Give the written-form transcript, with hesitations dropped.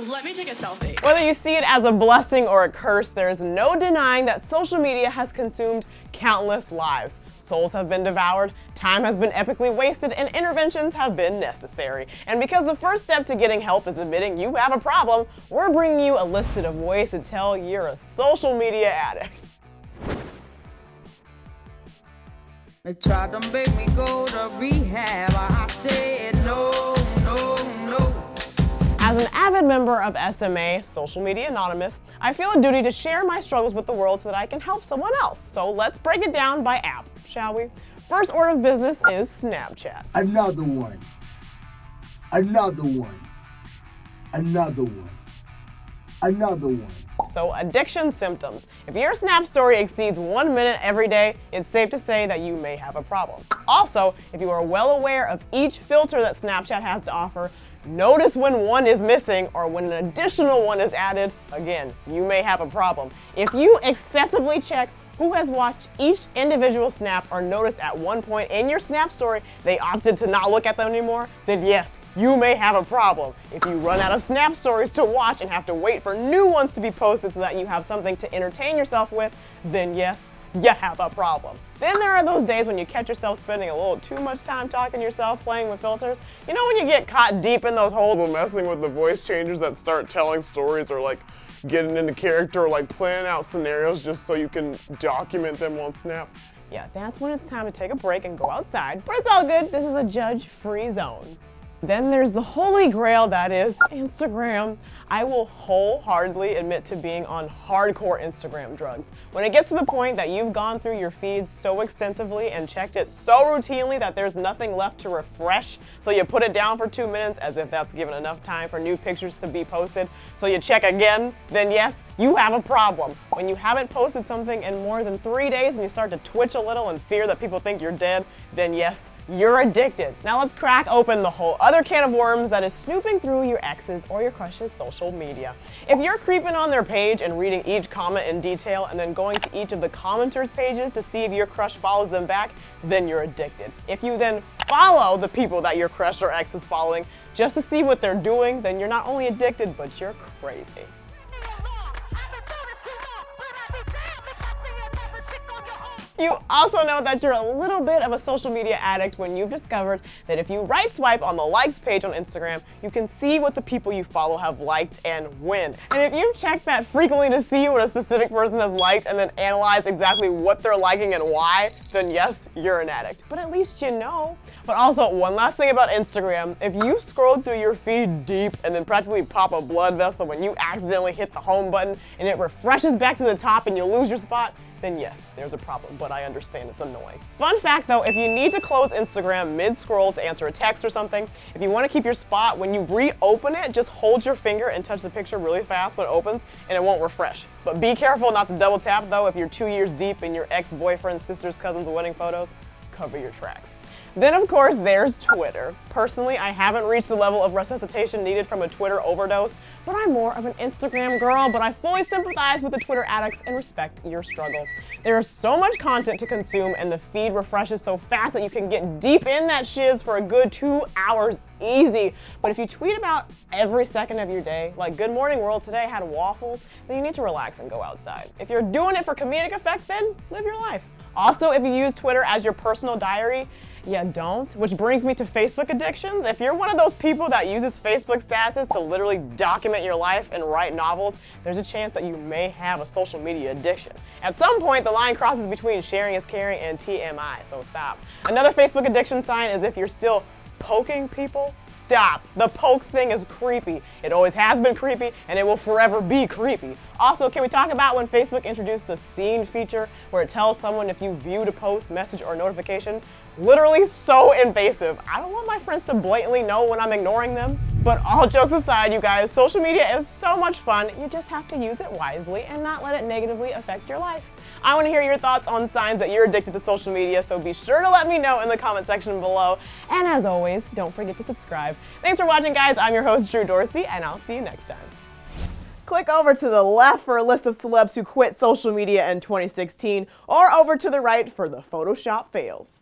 Let me take a selfie. Whether you see it as a blessing or a curse, there is no denying that social media has consumed countless lives. Souls have been devoured, time has been epically wasted, and interventions have been necessary. And because the first step to getting help is admitting you have a problem, we're bringing you a list of ways to tell you're a social media addict. They tried to make me go to rehab. I said no, no, no. As an avid member of SMA, Social Media Anonymous, I feel a duty to share my struggles with the world so that I can help someone else. So let's break it down by app, shall we? First order of business is Snapchat. Another one. Another one. Another one. Another one. So addiction symptoms. If your Snap story exceeds 1 minute every day, it's safe to say that you may have a problem. Also, if you are well aware of each filter that Snapchat has to offer, notice when one is missing or when an additional one is added, again, you may have a problem. If you excessively check who has watched each individual snap or notice at one point in your Snap story they opted to not look at them anymore, then yes, you may have a problem. If you run out of Snap stories to watch and have to wait for new ones to be posted so that you have something to entertain yourself with, then yes, you have a problem. Then there are those days when you catch yourself spending a little too much time talking to yourself, playing with filters. You know when you get caught deep in those holes of messing with the voice changers that start telling stories or like getting into character or like planning out scenarios just so you can document them on Snap? Yeah, that's when it's time to take a break and go outside. But it's all good, this is a judge-free zone. Then there's the holy grail that is Instagram. I will wholeheartedly admit to being on hardcore Instagram drugs. When it gets to the point that you've gone through your feed so extensively and checked it so routinely that there's nothing left to refresh, so you put it down for 2 minutes as if that's given enough time for new pictures to be posted, so you check again, then yes, you have a problem. When you haven't posted something in more than 3 days and you start to twitch a little and fear that people think you're dead, then yes, you're addicted. Now let's crack open the whole other can of worms that is snooping through your ex's or your crush's social media. If you're creeping on their page and reading each comment in detail and then going to each of the commenters' pages to see if your crush follows them back, then you're addicted. If you then follow the people that your crush or ex is following just to see what they're doing, then you're not only addicted, but you're crazy. You also know that you're a little bit of a social media addict when you've discovered that if you right swipe on the likes page on Instagram, you can see what the people you follow have liked and when. And if you check that frequently to see what a specific person has liked and then analyze exactly what they're liking and why, then yes, you're an addict. But at least you know. But also, one last thing about Instagram, if you scroll through your feed deep and then practically pop a blood vessel when you accidentally hit the home button and it refreshes back to the top and you lose your spot, then yes, there's a problem, but I understand it's annoying. Fun fact though, if you need to close Instagram mid-scroll to answer a text or something, if you want to keep your spot, when you reopen it, just hold your finger and touch the picture really fast when it opens, and it won't refresh. But be careful not to double tap though if you're 2 years deep in your ex-boyfriend's sister's cousin's wedding photos. Cover your tracks. Then of course there's Twitter. Personally, I haven't reached the level of resuscitation needed from a Twitter overdose, but I'm more of an Instagram girl, but I fully sympathize with the Twitter addicts and respect your struggle. There is so much content to consume and the feed refreshes so fast that you can get deep in that shiz for a good 2 hours easy. But if you tweet about every second of your day, like Good Morning World today had waffles, then you need to relax and go outside. If you're doing it for comedic effect, then live your life. Also, if you use Twitter as your personal diary, you don't, which brings me to Facebook addictions. If you're one of those people that uses Facebook statuses to literally document your life and write novels, there's a chance that you may have a social media addiction. At some point, the line crosses between sharing is caring and TMI, so stop. Another Facebook addiction sign is if you're still poking people, stop. The poke thing is creepy. It always has been creepy, and it will forever be creepy. Also, can we talk about when Facebook introduced the seen feature where it tells someone if you viewed a post, message, or notification? Literally so invasive. I don't want my friends to blatantly know when I'm ignoring them. But all jokes aside, you guys, social media is so much fun. You just have to use it wisely and not let it negatively affect your life. I want to hear your thoughts on signs that you're addicted to social media, so be sure to let me know in the comment section below. And as always, don't forget to subscribe. Thanks for watching, guys. I'm your host, Drew Dorsey, and I'll see you next time. Click over to the left for a list of celebs who quit social media in 2016, or over to the right for the Photoshop fails.